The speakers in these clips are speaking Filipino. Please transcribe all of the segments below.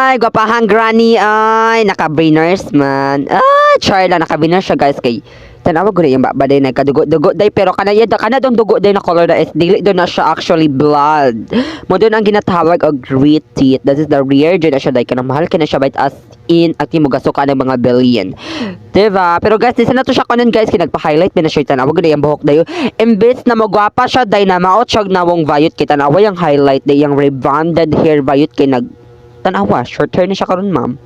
Ay, gwapahang granny ay naka-brainers man. Ah, char lang naka-brainers siya guys kay tanawag ko na yung baday na kadugo-dugo day pero kana dong dugo day na color na is dili do na siya actually blood. Mo doon ang ginatawag og grit teeth. That is the rare dyan na siya day kanang mahal kina siya bite as in at mo gasuka ng mga billion. Diba? Pero guys, listen na to siya kanon guys kinagpa-highlight na siya tanawag ko na yung buhok dayo. Imbes na mo gwapa siya day na maot siya nawong vayot kay tanawa yung highlight day yung rebonded hair vayot kay nag tanawa short hair na siya karon ma'am.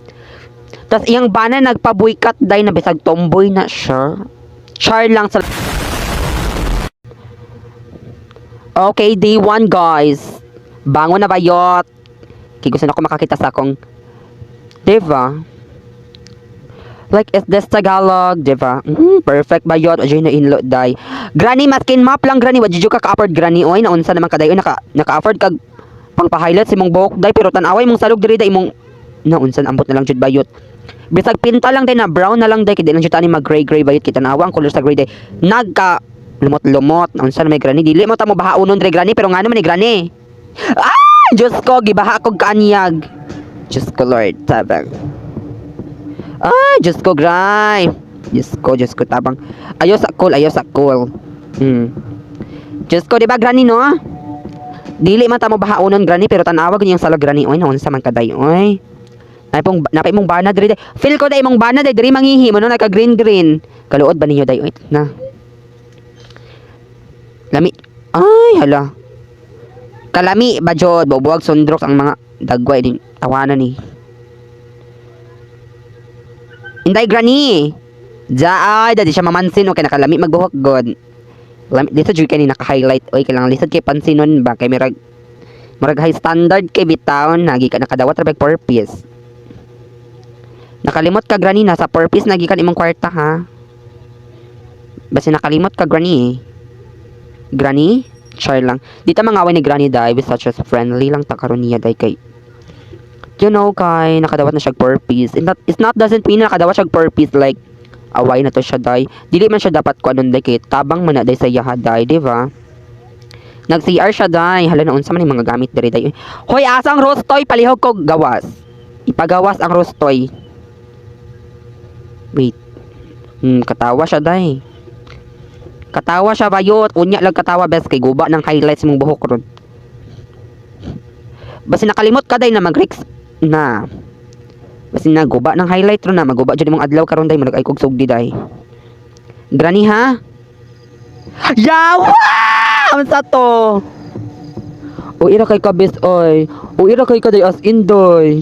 Tas iyang bana nagpa-boycott day na bisag tomboy na siya. Char lang sa... Okay, day 1 guys. Bangon na bayot. Kaya gusto na ako makakita sa akong... Diba? Like, is this Tagalog? Diba? Perfect bayot. Ajay na inlo day. Granny, maskin map lang granny. Wadjidyo ka ka-afford granny. Oy, naunsa naman ka day. Oy, naka-afford kag pang pa-highlight si mong buhok day. Pero tanaway mong salog diri day mong... Naunsan, ambot na lang jud bayot. Bisag pinta lang din na brown na lang day kay di lang jud ani mag gray bayot kita nawa ang color sa gray day nagka lumot unsa na may granny dili mo ta mo bahaunon dre granny pero ngano man ni granny ah Diyos ko gibaha kog kaanyag Diyos ko Lord tabang ah Diyos ko gray Diyos ko tabang ayo sa cool Diyos ko di ba granny no dili man ta mo bahaunon granny pero tanawag niyang sala granny oy naunsa man kaday oy napay mong bana diri day. Feel ko day mong bana day diri mangihi mo no naka green. Kaluod ba ninyo day oy na. Lami. Ay hala. Kalami ba jud bubuwag sundrok ang mga dagway din tawanan ni. Inday granny. Ay dadi siya mamansin okay nakalami magbuhok god. Lami dito jud kay ni naka-highlight oy kailangan lisod kay pansinon ba kay murag high standard kay bitaon nagi ka nakadawat ra purpose. Nakalimot ka granny na sa purpose nagikan imong kwarta ha. Basta nakalimot ka granny. Granny? Char lang. Dito mangaway ni granny dai with such as friendly lang ta karon niya dai kay. You know kay nakadawat na siya purpose. It's not doesn't mean na nakadawat siya purpose like away na to siya dai. Dili man siya dapat ko anon dai kay tabang man na dai sa yaha dai, di ba? Nag-CR siya dai. Hala na unsa man yung mga gamit diri dai. Hoy asang rostoy palihog ko gawas. Ipagawas ang rostoy. Wait. Katawa siya day. Katawa siya bayot. Unya lang katawa best kay guba ng highlights mong buhok ron. Basta nakalimot ka day na mag-rex na. Basta na guba ng highlight ron na maguba jud imong adlaw karon day manag ay kog sugdi day. Granny ha? Yawa! Unsa to? O ira kay kabis oy. O ira kay kaday as in doy.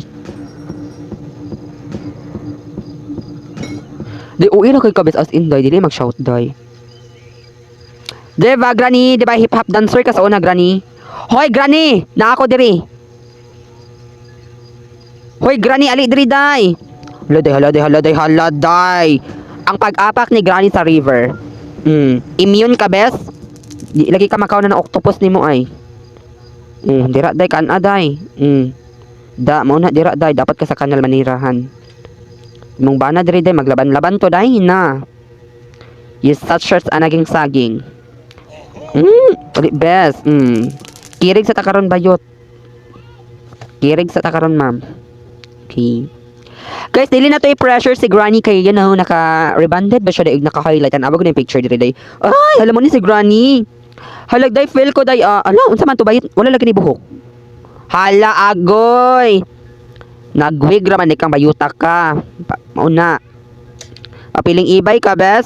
Di uwi na kay kabis as in day, dili mag-shout day. Diba granny, diba hip hop dancer ka sa una granny? Hoy granny, na ako diri. Hoy granny, ali diri day. Hala day. Ang pag-apak ni granny sa river. Immune ka bes? Di lagi ka makaw na ng octopus nimo ay. Dira day kan aday. Da mo na dira day, dapat ka sa kanal manirahan. Mong bana diri day maglaban-laban to day na. Yes, such as anaging saging. Best. Kirig sa takaron bayot. Kirig sa takaron ma'am. Okay. Guys, dili na to i-pressure si granny kay you know naka-rebonded ba siya day naka-highlight an abog na yung picture diri day. Ay, alam mo ni si granny. Halag day feel ko day ala unsa man to bayot wala lagi ni buhok. Hala agoy. Nagwig raman ikang bayuta ka. Mauna. Papiling ibay ka, bes.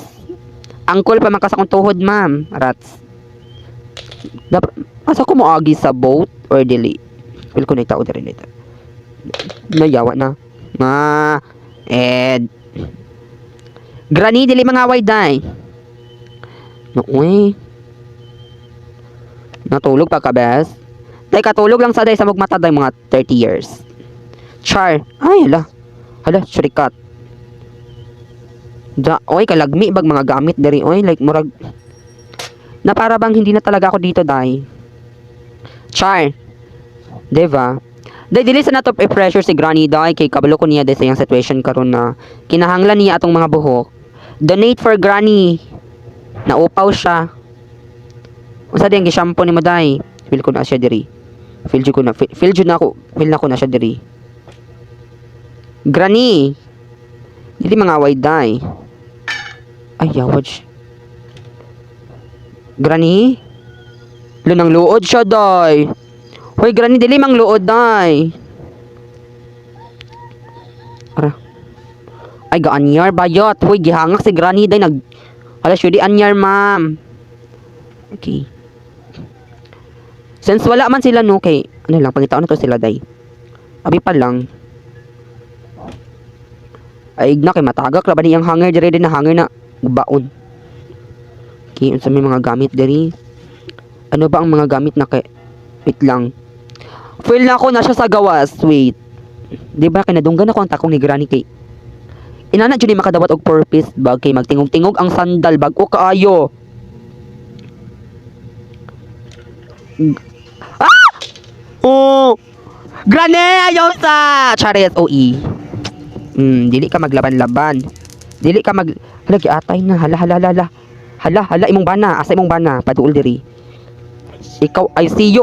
Angkol pa makasakong tuhod, ma'am. Rats. Asa ko mo agi sa boat or dili? Feel ko na itao na rin ito. Nayawa na. Granny, dili mangaway, day. Uy. Natulog pa ka, bes. Day, katulog lang sa day sa magmata day mga 30 years. Char. Ay, hala, shurikat. Oy, kalagmi bag mga gamit diri oy, like murag na para bang hindi na talaga ako dito dai. Char. Diba? Dai dili sa nato i-pressure si granny dai kay kabalo ko niya dai sa yang situation karon na kinahanglan niya atong mga buhok. Donate for granny. Naupaw siya. Unsa di ang gi-shampoo nimo dai? Feel ko na siya diri. Feel na ko na siya diri. Granny. Dili mga away day. Ay, yawad siya. Granny? Lunang luod siya, day. Hoy, Granny, dili mang luod, day. Ara. Ay, gaanyar, bayot. Hoy, gihangak si Granny, day. Hala, siya di anyar, ma'am. Okay. Since wala man sila, no, kay, ano lang, pangitaon na to sila, day. Abi pa lang. Ay, igna, kay matagak, laban niyang hanger, dire din na hanger na baon. Okay, unsa may mga gamit diri? Ano ba ang mga gamit na kay... Wait lang. Feel na ako na siya sa gawas. Wait. Di ba kinadunggan ako ang takong ni Granny kay... Inana dyan makadawat og purpose bag kay magtingog-tingog ang sandal bag o kaayo. Ah! Oh! Granny! Ayaw sa! Charis OE. Dili ka maglaban-laban. Dili ka mag... Hala, giatay na. Hala. Hala, imong bana. Asa imong bana? Paduol diri. Ikaw, I see you.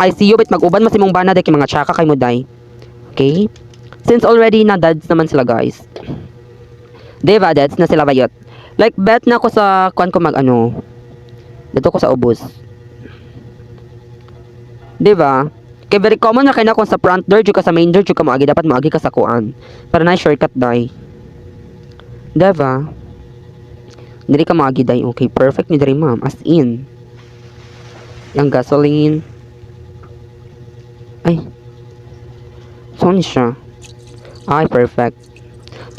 I see you. Bit mag-uban mas imong bana. Dahil kay mga tsaka kay mo, day. Okay? Since already na dads naman sila, guys. Diba, dads na sila bayot. Like, bet na ako sa kuan ko mag-ano. Dito ko sa ubos. Diba? Kaya very common na kaya kung sa front door, ka sa main door, ka maagi. Dapat maagi ka sa kuan. Para na shortcut, day. Diba? Dili ka maagi, day. Okay, perfect ni dari, ma'am. As in. Yung gasoline. Ay. Saan siya? Ay, perfect.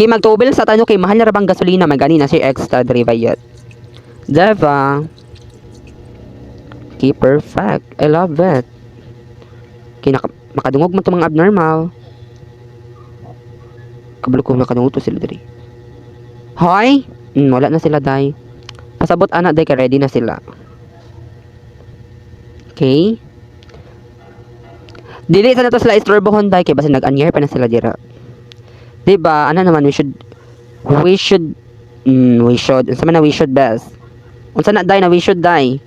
Kay magtubil sa tanong kay mahal na rabang gasolina. Magani na si extra driver yet. Diba? Okay, perfect. I love it. Kay makadungog mo itong mga abnormal. Kabalo ko nakadungog to sila dali. Hoy! Wala na sila, day. Pasabot anak, day, ka ready na sila. Okay? Dili sa na to sila istorbohon, day, kay basta nag-anyar pa na sila dira. Diba? Ano naman, we should unsa man na we should best. Unsa na, day, na we should, day.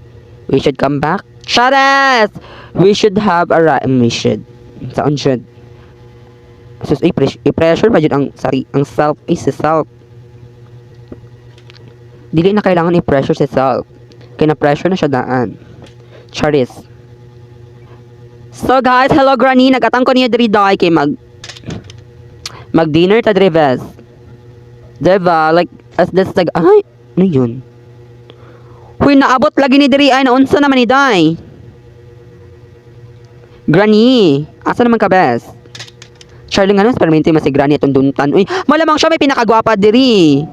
We should come back. Charas! We should have a we should. Saan should? Sus, i-pressure ba dyan ang self, si self. Dili na kailangan i-pressure si self. Kaya na-pressure na siya daan. Charis. So guys, hello Granny. Nagatang ko niya diri day kay mag-dinner ta diri bes. Diba? Like, as this tag... Ay, ano yun? Huy, naabot lagi ni diri ay naunsa naman ni day. Granny, asa naman ka bes? Charlie nga naman, permanente mas si Granny itong duntan. Uy, malamang siya may pinakagwapa diri.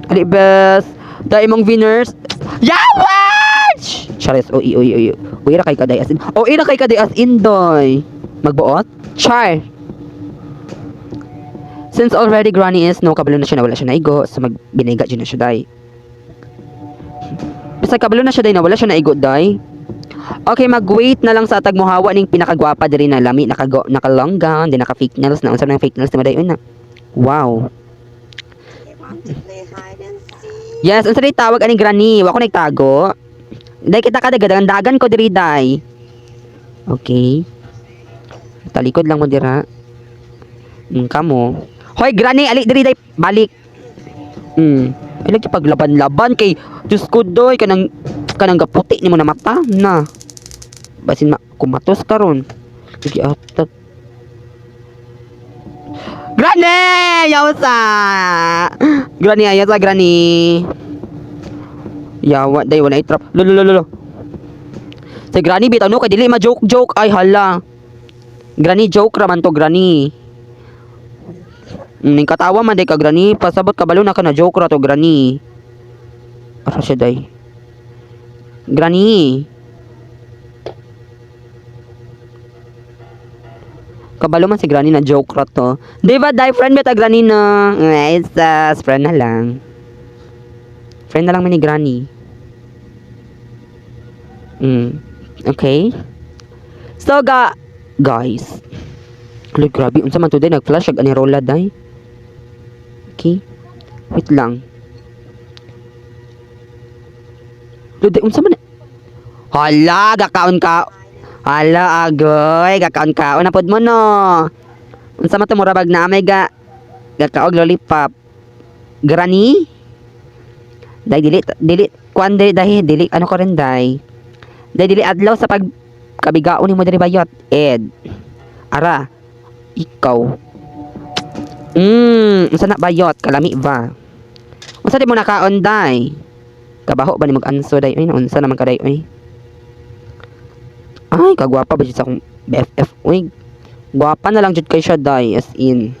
Ali bes, dahil mong winners. Yawaj! Charis, uy, ira kay kaday as in. Ira kay kaday as in, doy. Magbuot? Char. Since already Granny is, no, kabalo na siya, nawala siya naigo. So, magbiniga dyan na siya, day. Basta kabalo na siya, day, nawala siya naigo, day. Okay, mag-wait na lang sa tagmuhawa ning pinakagwapa diri na lami, naka-long gown, din naka-fake nails, na unsa nang fake nails na maday na. Wow. Yes, unsa day tawag ani Granny? Wa ko nagtago. Day kita kadagadagan ko diri day. Okay. Talikod lang mo dira. Kamo. Hoy Granny, ali diri day balik. Ay lagi paglaban-laban kay Diyos ko doy kanang gaputi nimo na mata na. Basin kumatos karon. Sige atat. Granny! Yawsa! Granny, ayasa, Granny. Yawa, day, wala itrap. Lolo. Si Granny, bitaw no, kay dili ma-joke. Ay, hala. Granny, joke raman to, Granny. Ning katawa man, day ka, Granny. Pasabot ka balo na ka na joke ra to, Granny. Ara siya, day. Granny. Kabalo man si Granny na joke ra to. Di ba, die friend beta Granny na? It's friend na lang. Friend na lang man ni Granny. Okay. So, guys. Look, grabe. Unsa man to day, nag-flash ag ani rola day. Okay. Wait lang. Look, unsa man. Hala, gakaon ka. Hala, agoy, gakaon-kaon na pod mo no. Unsa man to murabag na may gakaog lollipop. Granny? Dai dili kuan dili ano ko rin dai. Dai dili adlaw sa pag kabigaon nimo diri bayot. Ed. Ara. Ikaw. Unsa na bayot kalami ba? Unsa di mo nakaon dai? Kabaho ba ni mag-anso day? Ay, unsa naman kaday oy. Ay, kagwapa ba siya sa akong BFF oy. Gwapa na lang jud kay siya day as in.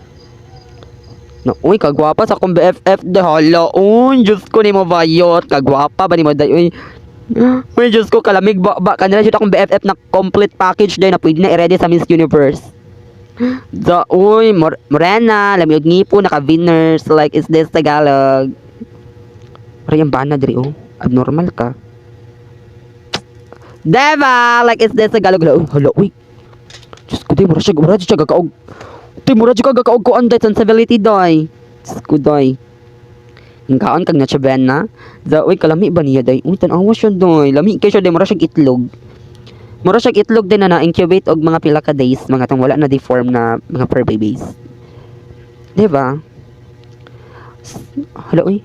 No, uy, kagwapa sa akong BFF de hala. Uy, Diyos ko ni mo bayot. Kagwapa ba ni mo day? Uy, uy, Diyos ko, kalamig ba kanila jud akong BFF na complete package day na pwede na i-ready sa Miss Universe. Uy, morena, lamig ngipo, naka-winners, like, is this Tagalog? Parang yung bana diri, oh. Abnormal ka. Deva, like, is this Tagalog? Hala, uy. Diyos ko, di, mura siya gakaog. Di, mura siya gakaog ko ang sensibility, doy. Diyos ko, doy. Yung kaon kag na siya na. Uy, kalami ba niya, doy? Uy, tanawa siya, doy. Lami kay siya, doy, mura siya itlog. Mura siya itlog din na na-incubate og mga pila ka days, mga tong wala na deform na mga fur babies. Diba? Hala, uy.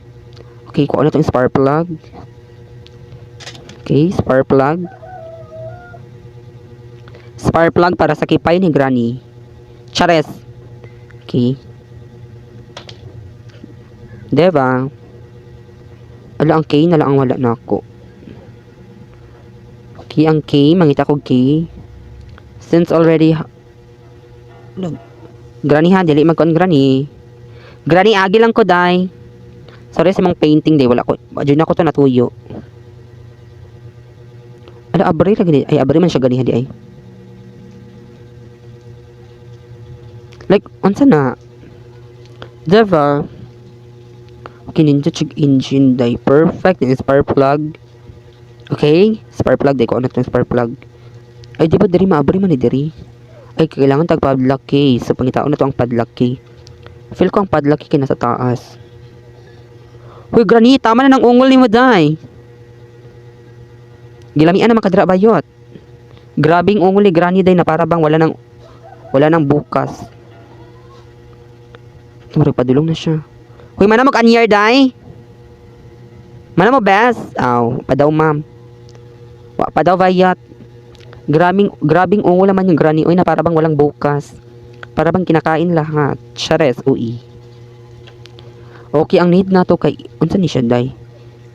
Okay, kuha na itong spark plug. Okay, spark plug. Spark plug para sa kipay ni Granny. Chares. Okay. Diba? Ala, ang K na lang ang wala na ako. Okay, ang K. Mangita ko K. Since already... Granny ha, dili magkon Granny. Granny, agi lang ko, day. Sorry sa mong painting, day. Wala ko. Diyan ako to natuyo. Ala, abri lagi. Ay, abri man siya ganihan, di ay. Like, unsa na? Diba? Okay, ninja check engine, day. Perfect. Yung spark plug. Okay? Spark plug, day ko. Ano itong spark plug? Ay, di ba, dari maabri man ni dari? Ay, kailangan tag-padlock key. So, pangitaon na to ang padlock key. Feel ko ang padlock key nasa taas. Uy, Granny, tama na ng ungol ni mo, day. Gilamian naman kadra bayot. Grabing ungol ni Granny, day, na para bang wala nang bukas. Padulong na siya. Uy, mana mag-anyar, day? Mana mo, best? Aw, padaw, ma'am. Padaw, bayot. Grabing ungol naman yung Granny. Uy, na para bang walang bukas. Para bang kinakain lahat. Chares, ui. Okay, ang need na to kay... Unsa ni siya, day?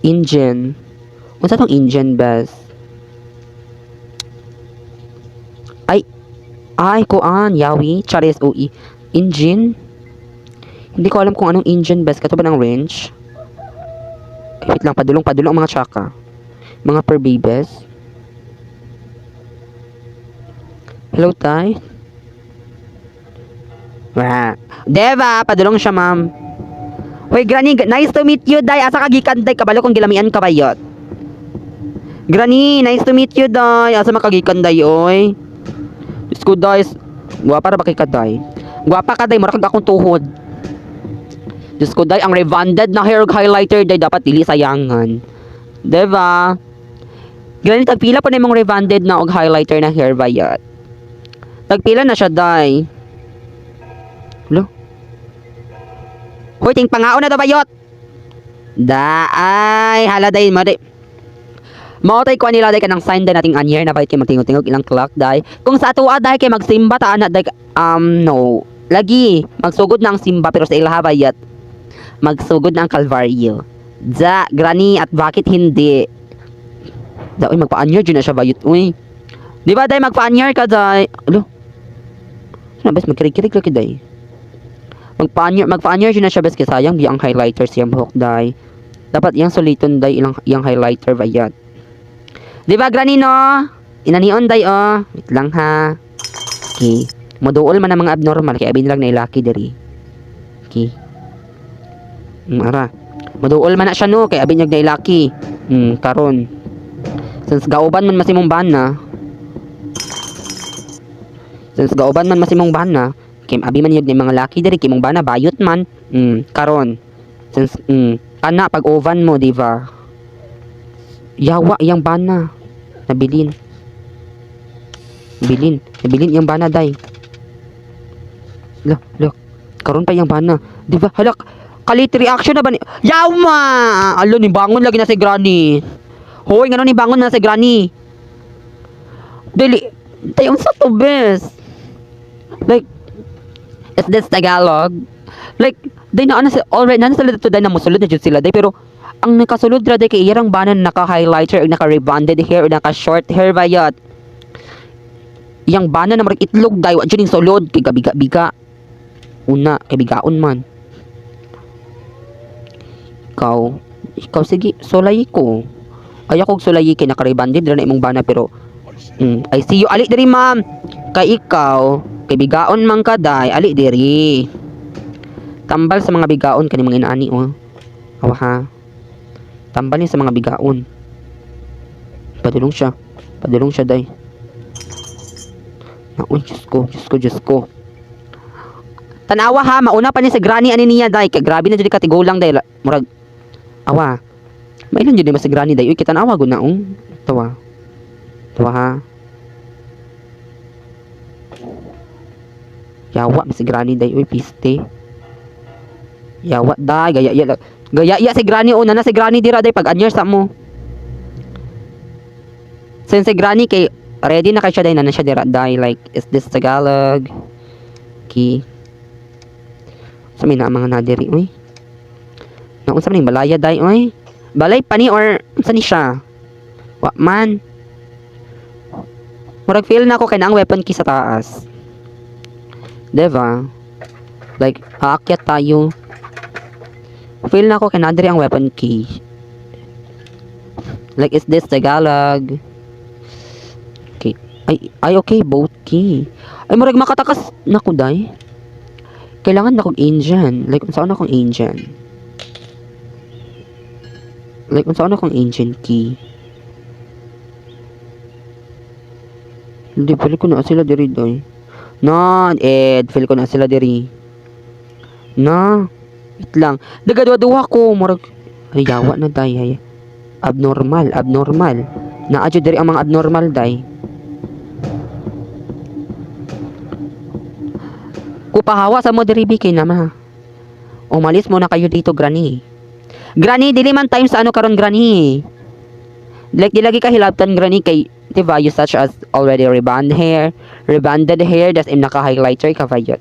Engine. Unsa tong engine, best? Ay, kuan. Yawi. Chares, ui. Engine? Hindi ko alam kung anong engine, best. Kato ba ng wrench? Ay, wait lang. Padulong ang mga tsaka. Mga per babies. Hello, tay? Deva, padulong siya, ma'am. Uy, Granny, nice to meet you, day. Asa kagikan, day? Kabalo kong gilamian ka bayot. Granny, nice to meet you, day. Asa makagikan, day, oy. Diyos ko, day. Guwapa ra ba kay ka, day? Guwapa ka, day. Marakag akong tuhod. Diyos ko, day. Ang rebonded na hair highlighter, day. Dapat dili sayangan. Diba? Granny, tagpila pa na yung rebonded na og highlighter na hair bayot. Tagpila na siya, day. Hello? Hoy, ting pangaon na daw bayot. Ay, hala, day. Mautay ko nila, day, ka ng sign, day, nating anyer na bayot kay magtingog-tingog ilang clock, day. Kung sa atua, day, kay magsimba, taan na, day, no. Lagi, magsugod na ang simba, pero sa ilaha bayot, magsugod na ang Calvario. Granny, at bakit hindi? Uy, magpa-anyer dyan na siya bayot, uy. Di ba, day, magpa-anyer ka, day? Ano? Ano, bes, magkirig-kirig ka, day. Magpa-anyer dyan na siya, bes, kasi sayang biyang highlighter siyang buhok, day. Dapat iyang suliton, day, iyang highlighter, bayat. Di ba, Granny, no? Inanion, day, oh. Wait lang, ha. Okay. Moduol man ang mga abnormal, kaya abin lang na ilaki, dari. Okay. Ara. Moduol man na siya, no? Kaya abin yung na ilaki. Karon. Since gauban man masimong bana. Kim abi man yun ni mga laki diri kimong bana bayot man. Karon. Since ana pag oven mo, di ba? Yawa yang bana. Nabilin yang bana, day. Look. Karon pa yung bana. Di ba? Hala, kalit reaction na ba ni... Yawa! Alo, ni bangon lagi na si Granny. Hoy, ngano ni bangon na si Granny? Dili. Tayo sa to, bes. Like, is this Tagalog? Like, day na ano already na sila dito day na musulod na jud sila day pero ang nakasulod ra day kay iyang banan naka-highlighter ug naka-rebonded hair ug naka-short hair bayot. Iyang banan na marag itlog day wa jud ning sulod kay gabiga-biga. Una kay bigaon man. Ikaw sige, sulay ko. Ay ako sulay kay naka-rebonded ra na imong bana pero I see you ali diri ma'am. Kay ikaw kay bigaon man ka day ali diri. Tambal sa mga bigaon kani mga inaani oh. Awa ha. Tambal niya sa mga bigaon. Padulong siya day. Uy, Diyos ko. Tanawa ha, mauna pa ni sa Granny ani niya day. Kay grabe na jud katigulang day. Murag awa. Mailan jud mas si Granny day. Uy, kitanawa gud na Tawa. Tawa ha. Yawa mi si Granny day. Uy, piste. Yawa day, gaya si Granny una na si Granny dira day pag anyar sa mo. Since si Granny kay ready na kay siya day na siya dira day like is this Tagalog? Okay. Sa may na mga nadiri oy. Naunsa man ning balaya day oy? Balay pa ni or unsa ni siya? Wa man. Murag feel na ako kay na ang weapon key sa taas. Diba? Like aakyat tayo. Feel na ako kinadiri ang weapon key. Like, is this Tagalog? Okay. Ay, okay, both key. Ay, murag makatakas na ko, day. Kailangan na kong Indian. Like, unsa na akong Indian? Like, unsa na akong Indian key? Hindi, feel ko na sila diri, day. No, feel ko na sila diri. No. Wait lang. Dagadwa-duwa ko. Murag. Ay, yawa na day. Abnormal. Naadyo diri ang mga abnormal day. Kupahawa sa mo diri bikay naman. Umalis mo na kayo dito, Granny. Granny, dili man time sa ano karon Granny. Like, di lagi ka hilabtan, Granny, kay diba, you such as already rebonded hair, das im naka-highlighter ka vayot.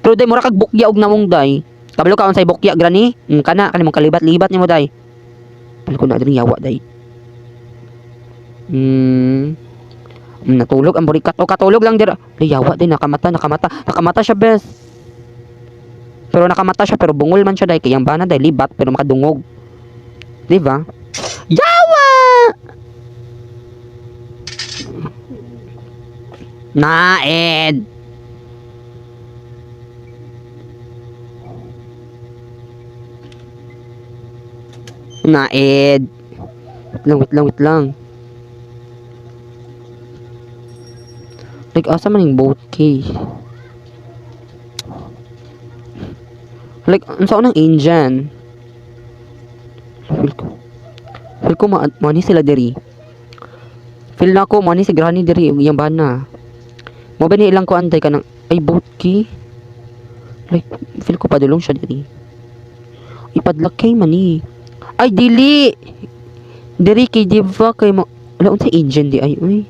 Pero day, mura kag bukya og namong day. Kabalo ka unsay bukya Granny? Kana mong kalibat-libat nimo day. Pal ko na diri yawa day. Natulog ang burikat o katulog lang dira. Day yawa day nakamata siya bes. Pero nakamata siya pero bungol man siya day kay ang bana day libat pero makadungog. Di ba? Yawa! Naed. Naed. Wait lang. Like, asa man yung boat key? Like, unsa nang Indian? Feel ko mani sila diri. Feel na ko mani si Granny diri yung bana. Mo ba ni ilang ko antay ka ng ay boat key? Like, feel ko padulong siya diri. Ipadlak kay mani. Ay, dili! Diri kay diva kay mo... Wala, unsa Indian di ay, uy.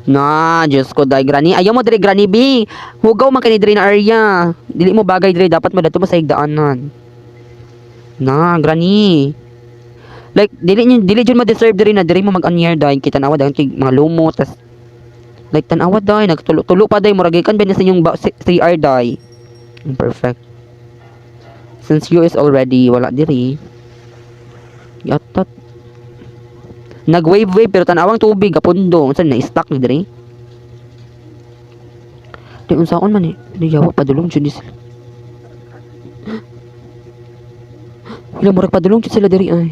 Na, Diyos ko, day, Granny. Ayaw mo diri, Granny B. Hugaw man kani diri na area. Dili mo bagay diri, dapat mo dato mo sa higdaanan. Na, Granny. Like, dili dyan ma-deserve diri na diri mo mag-anyar, day. Kita nawa, day, kay mga lumo, tas... Like, tanawa, day. Nagtulo pa, day. Muragikan, benes yung CR, day. Perfect. Since you is already wala diri. Yatat. Nag-wave pero tanawang tubig apundo. Unsa na stuck ni diri? Di unsaon man ni? Di yawa padulong jud sila. Ila murag padulong jud sila diri ay.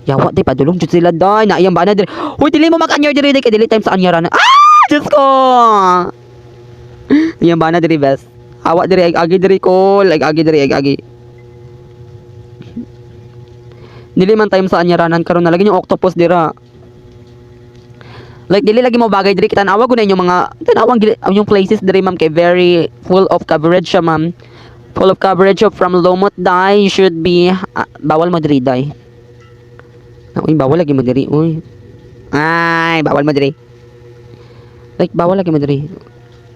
Yawa di padulong jud sila day. Naayang bana diri. Hoy dili mo mag-anyar diri kay dili time sa anyaran. Diyos ko. Ayang bana diri best. Awak diri agi diri kol, agi. Dili man time sa anyaranan karon na lagi yung octopus dira. Like dili lagi mo bagay diri kita tanawa ko na yung mga tanawang yung places diri ma'am kay very full of coverage siya ma'am. Full of coverage of from Lumot dai. You should be bawal mo diri dai. Uy, bawal lagi mo diri. Uy. Ay, bawal mo diri. Like bawal lagi mo diri.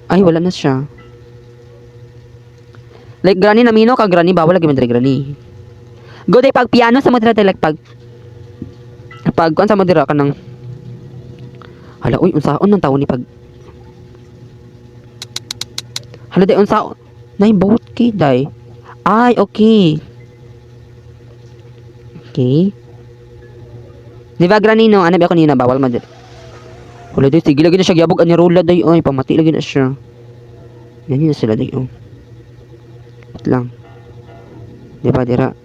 Ay, wala na siya. Like granny namino ka granny bawal lagi mo diri granny. Go day pag piano sa mo dira like pag kuan sa mo dira ka nang hala uy unsaon nang tawo ni pag hala day unsaon nay boat kay day ay okay di ba granny no ano ba ako nina bawal man wala day sige lagi na siya gyabog ani rola day ay pamati lagi na siya yan na sila day oh wait lang di ba dira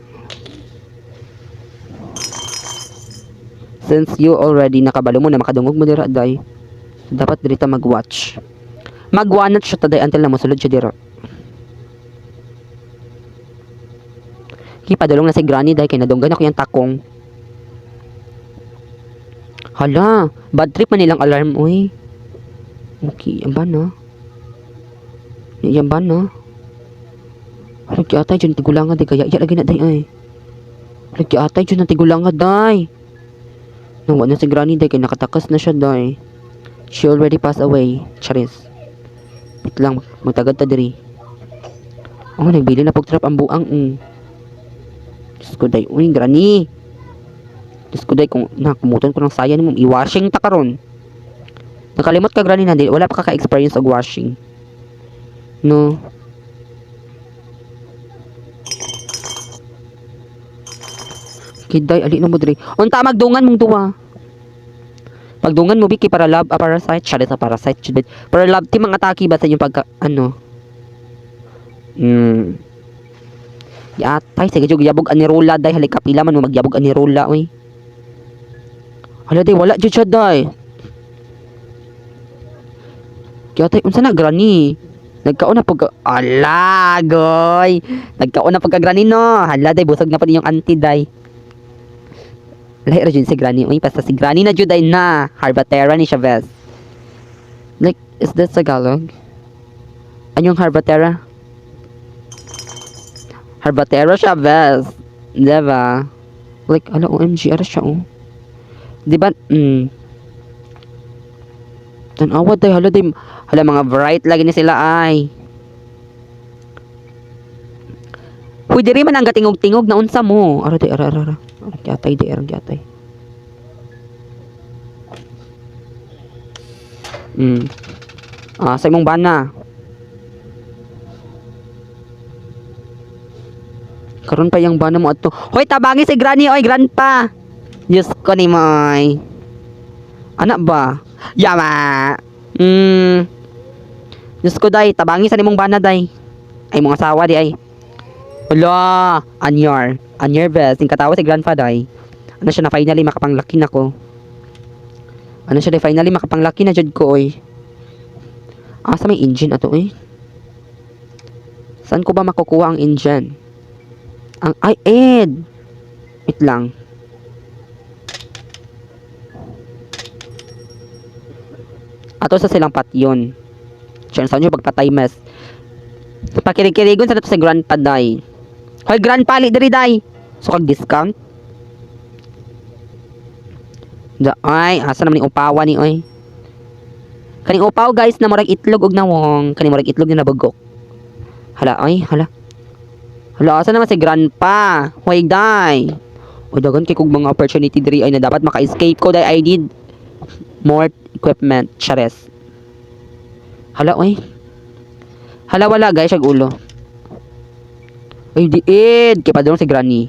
since you already nakabalo mo na makadungog mo dira day dapat diri ta mag-watch magwanat siya taday until na mosulod siya dira padulong na si granny day kay nadunggan ako yung takong hala bad trip man nilang alarm uy okay yan ba na yan ba na lagi atay dyan tigulangan day kaya iya lagi na day ay lagi atay dyan tigulangan day nawa na si granny day kay nakatakas na siya day she already passed away charis wait lang magtagad ta diri oh nagbili na pagtrap ang buang Diyos ko day uy granny Diyos ko day kung nakumuton ko ng saya ni mong i-washing ta karon nakalimot ka granny na di wala pa kaka-experience og washing no kiday ali na mo diri unta magdungan mong duwa pagdungan mo biki para love parasite siya sa parasite chibit para love team ang atake ba sa inyong pagka ano yatay sige jud yabog ani rola day halika pila man mo magyabog ani rola oy hala day wala jud siya day yatay unsa na granny nagkaon na pag ala goy nagkaon na pagka granny no hala day busog na pa yung auntie day lahi ra jud si granny uy basta si granny na jud ay na harbatera ni Chavez like is this Tagalog anyong harbatera Chavez diba like ala OMG ara siya oh diba tanawa day hala day hala mga bright lagi ni sila ay huy diri man ang gatingog-tingog na unsa mo ara day ara gyatay di arang gyatay sa imong bana karon pa yung bana mo adto hoy tabangi si granny oy grandpa Diyos ko ni moy anak ba yama Diyos ko day tabangi sa nimong bana day ay mga asawa di ay wala anyar best yung katawa si grandpa day ano siya na finally makapanglaki na ko ano siya day finally makapanglaki na jud ko oy asa may engine ato eh saan ko ba makukuha ang engine ang ay ed wait lang ato sa silang patyon siya saan nyo pagpatay mes pakirikirigon sa nato sa grandpa day hoy grandpa li diri day so kag discount da ay asa naman ni upawa ni oy kaning upaw guys na murag itlog og nawong kaning murag itlog na nabugok hala ay hala asa naman si grandpa hoy day o dagan kay kog mga opportunity diri ay na dapat maka-escape ko day I need more equipment chares hala oy hala wala guys ag ulo ay diid kay padulong si granny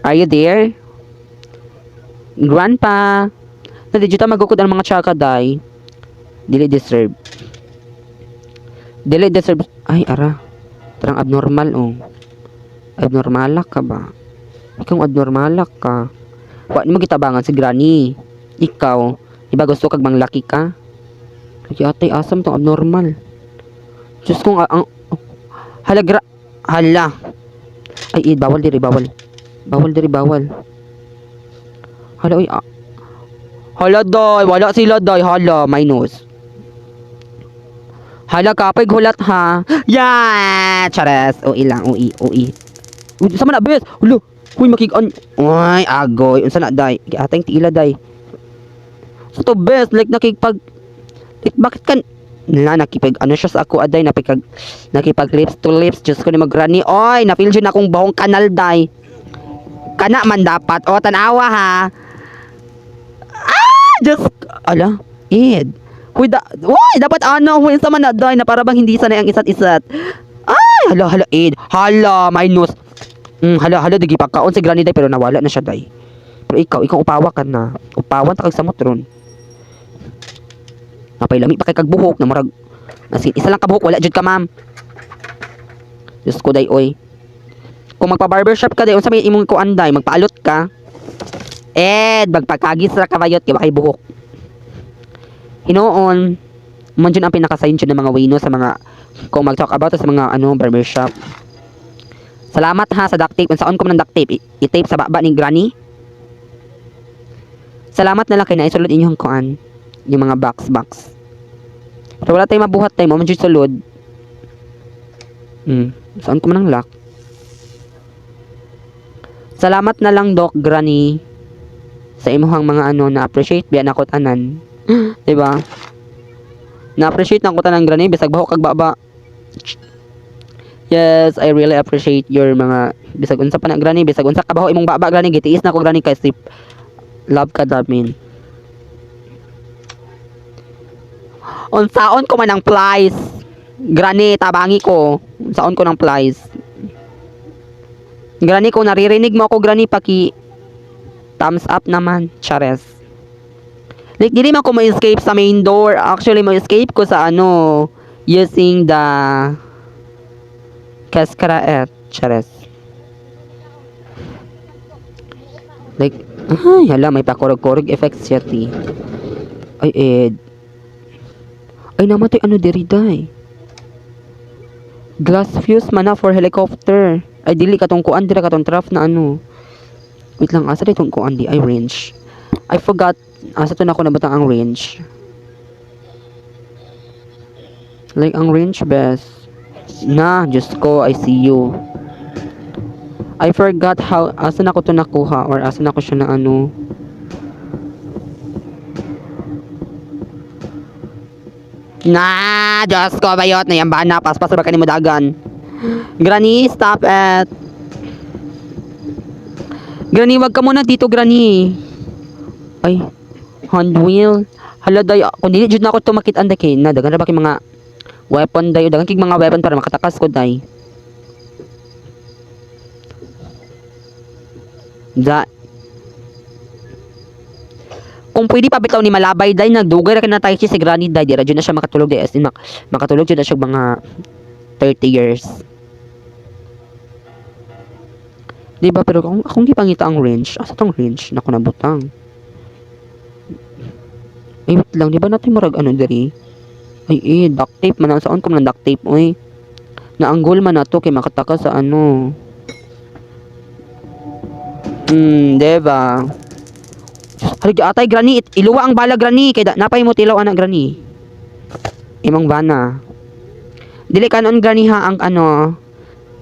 are you there grandpa na di juta magukod ang mga tsaka day dili deserve ay ara tarang abnormal abnormalak ka ba ikaw abnormalak ka wa ni mo gitabangan si granny ikaw di ba gusto kag manglaki ka kaya atay asam tong abnormal just kung ang hala ay bawal diri Hala, uy, hala, day. Wala sila, day. Hala, minus. Hala, kapay gulat, ha. Yeah! Chares. Ui lang, ui. Uy, sama na, bes. Hala, uy, makigaan. Uy, agoy. Unsa na, day. Ateng tiila, day. So to, bes. Like, like, bakit kan nakipag ano siya sa ako aday nakipag lips to lips just ko ni magrani oy na-feel dyan akong bahong kanal day kana man dapat o tanawa ha just ala huy dapat ano huy sa man na day na para bang hindi sanay ang isa't ay hala hala minus hala digi pagkaon si granny day pero nawala na siya day pero ikaw upawa ka na upawan ta kag samot ron napailami pa kay kag buhok na murag asin isa lang ka buhok wala jud ka ma'am Diyos ko day oy kung magpa barbershop ka day unsa may imong kuan day magpaalot ka magpagkagis ra kabayot kay kay buhok hinoon man jud ang pinaka-sign jud ng mga wino sa mga kung mag-talk about sa mga ano barbershop salamat ha sa duct tape unsaon ko man duct tape i-tape sa baba ni granny salamat na lang kay naisulod inyong kuan yung mga box pero wala tayong mabuhat tayo mo man dyan sulod saan ko man ang lock salamat na lang Doc Granny sa imuhang mga ano na appreciate biya na ko tanan diba na appreciate na ko tanan Granny bisag bahok kag baba yes I really appreciate your mga bisag unsa pa na Granny bisag unsa ka bahok imong baba Granny gitiis na ko Granny kasi love ka damin unsaon ko man ang plies Granny tabangi ko unsaon ko ng plies Granny kung naririnig mo ako Granny paki thumbs up naman chares like dili man ko ma-escape sa main door actually ma-escape ko sa ano using the cascaraet chares like ay hala may pakurog-kurog effects siya ti ay namatay ano diri day glass fuse man na for helicopter ay dili katong kuan dira katong trap na ano wait lang asa ditong kuan di ay range I forgot asa to na ako nabutang ang range like ang range best na just ko I see you I forgot how asa na ko to nakuha or asa na ko siya na ano na, Diyos ko, bayot, nayambaan na, paspas ba ka ni mo dagan. Granny, stop it. Granny, wag ka muna dito, Granny. Ay, hand wheel. Hala, day, kung dili jud na ako tumakit ang daki, na, dagan na ba mga weapon, day, dagan kig mga weapon para makatakas ko, day. Kung pwede pa bitaw ni malabay day nagdugay ra kana tayo si Granny day dira jud na siya makatulog day as in makatulog jud na siya mga 30 years. Di ba pero kung di pangita ang range, asa tong range nako nabutang. Wait lang, di ba natin murag ano diri? Ay duct tape man saon ko man duct tape oy. Naanggol man nato kay makataka sa ano. Diba? Halig atay Granny, iluwa ang bala Granny kay napay mo tilaw anak Granny. Imong bana. Dili kanon Granny ha ang ano.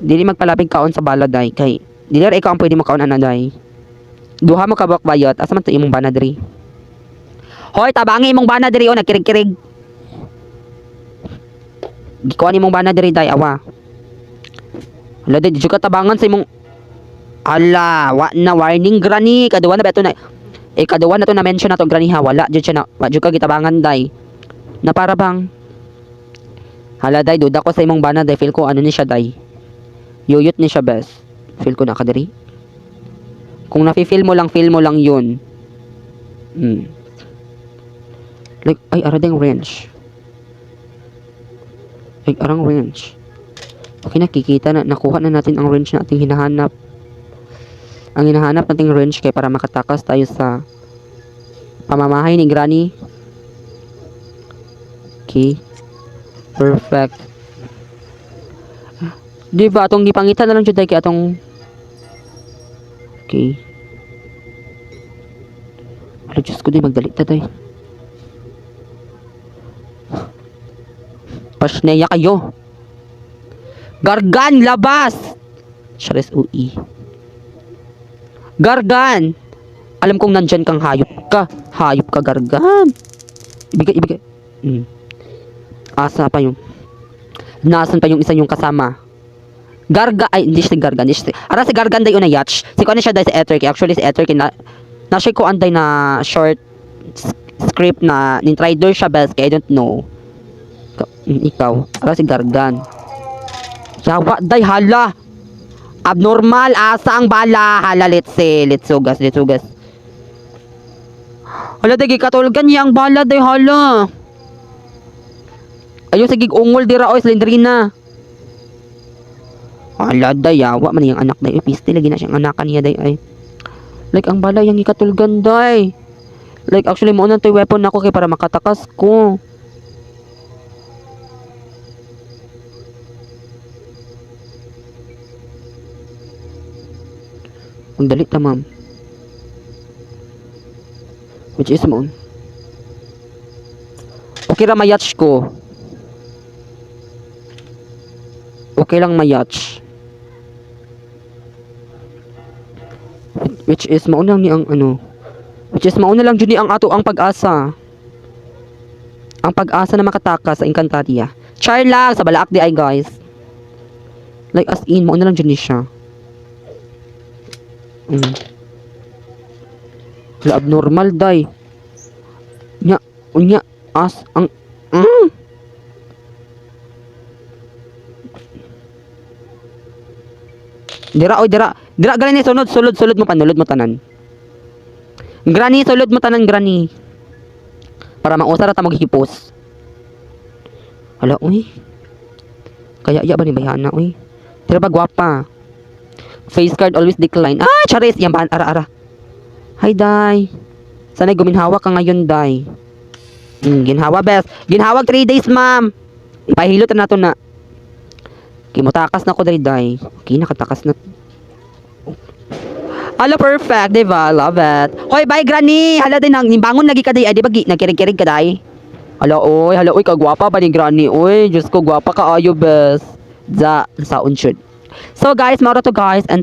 Dili magpalapig kaon sa bala day kay dili ra ikaw ang pwede mo kaon ana day. Duha mo ka bayot asa man to imong bana diri. Hoy tabangi imong bana diri o nagkirig-kirig. Gikuan imong bana diri day awa. Hala di ka tabangan sa imong ala wa na warning Granny kaduwa na ba ito na kaduwa na to na mention na to Granny ha wala jud siya na wa jud ka gitabangan day na para bang hala day duda ko sa imong bana day feel ko ano ni siya day yuyot ni siya best feel ko na kadiri kung nafi-feel mo lang yun like ay aradeng range like arang range okay nakikita na nakuha na natin ang range na ating hinahanap ang hinahanap nating range kay para makatakas tayo sa pamamahay ni Granny. Okay. Perfect. Di ba atong gipangitan na lang jud kay atong okay. Hala, Diyos ko, day, magdali ta, day. Pasneya kayo. Gargan, labas! Charis UI. Gargan! Alam kong nandyan kang hayop ka. Hayop ka, Gargan. Ibigay. Asa pa yung... Nasaan pa yung isa yung kasama? Ay, hindi siya Gargan. Ara si Gargan day una yatch. Si Kone siya day si Etherky. Actually, si Etherky na siya ko anday na short script na nintrider siya best. Kaya I don't know. Ikaw. Ara si Gargan. Yawa, day, hala. Abnormal, asa ang bala. Hala, let's sugas. Hala, day, katulgan niya ang bala, day, hala. Ayun, sige, ungol, dira, oy, slendrina. Hala, day, yawa, man yung anak, day. Piste, lagi na siyang anakan niya, day, ay. Like, ang bala, yung ikatulgan, day. Like, actually, maunang to weapon ako kay para makatakas ko. Ang dali ta, ma'am. Which is mo. Okay ra mayatch ko. Okay lang mayatch. Which is mauna ni ang ano. Which is mauna lang jud ni ang ato ang pag-asa. Ang pag-asa na makatakas sa Encantadia. Char lang sa balaak di ay guys. Like as in mauna lang jud ni siya. Wala abnormal day. Unya as ang Dira gani sulod mo panulod mo tanan. Granny sulod mo tanan granny. Para mausara ta maghihipos. Hala uy. Kaya iya ba ni bayana uy. Dira ba gwapa? Face card always decline. Charis yan ba ara. Hi day. Sanay guminhawa ka ngayon day. Ginhawa best. Ginhawag 3 days ma'am. Ipahilot na nato na. Kimutakas na ko day. Okay, nakatakas na. Hala, perfect, diba? Love it. Hoy, bye, Granny. Hala, din, bangon lagi ka day. Ay, di ba, nagkirig-kirig ka day? Hala, oy, kagwapa ba ni Granny? Oy, Diyos ko, gwapa ka ayo, best. Saon should. So, guys, mauro to, guys, and